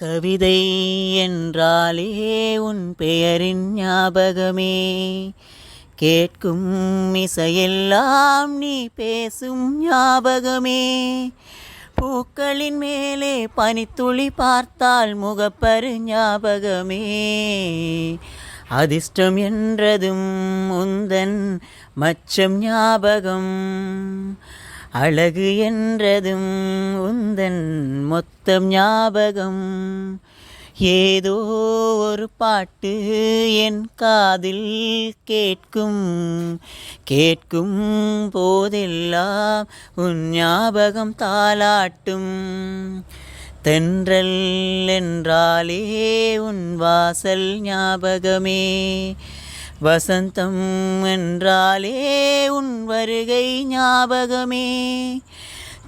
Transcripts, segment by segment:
கவிதை என்றாலே உன் பெயரின் ஞாபகமே, கேட்கும் இசையெல்லாம் நீ பேசும் ஞாபகமே. பூக்களின் மேலே பனித்துளி பார்த்தால் முகப்பரு ஞாபகமே. அதிர்ஷ்டம் என்றதும் உந்தன் மச்சம் ஞாபகம், அழகு என்றதும் உந்தன் மொத்தம் ஞாபகம். ஏதோ ஒரு பாட்டு என் காதில் கேட்கும், கேட்கும் போதெல்லாம் உன் ஞாபகம் தாலாட்டும். தென்றல் என்றாலே உன் வாசல் ஞாபகமே, வசந்தம் என்றாலே உன் வருகை ஞாபகமே.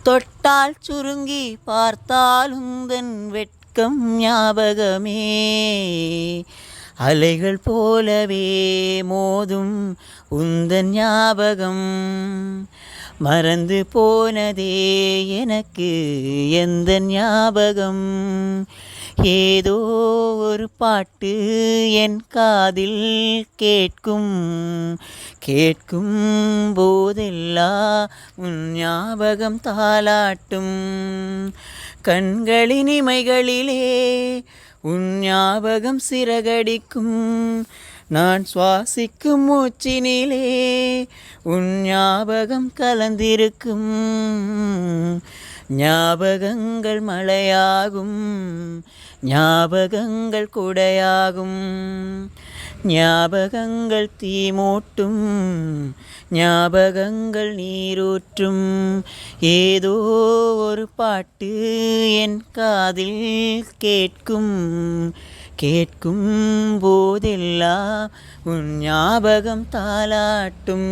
தொட்டால் சுருங்கி பார்த்தால் உந்தன் வெட்கம் ஞாபகமே. அலைகள் போலவே மோதும் உந்தன் ஞாபகம், மறந்து போனதே எனக்கு எந்த ஞாபகம். ஏதோ ஒரு பாட்டு என் காதில் கேட்கும், கேட்கும் போதெல்லாம் உன் ஞாபகம் தாலாட்டும். கண்களின் இமைகளிலே உன் ஞாபகம் சிறகடிக்கும், நான் சுவாசிக்கும் மூச்சினிலே உன் ஞாபகம் கலந்திருக்கும். ஞாபகங்கள் மழையாகும், ஞாபகங்கள் குடையாகும், ஞாபகங்கள் தீமூட்டும், ஞாபகங்கள் நீரூற்றும். ஏதோ ஒரு பாட்டு என் காதில் கேட்கும், கேட்கும் போதெல்லாம் உன் ஞாபகம் தாலாட்டும்.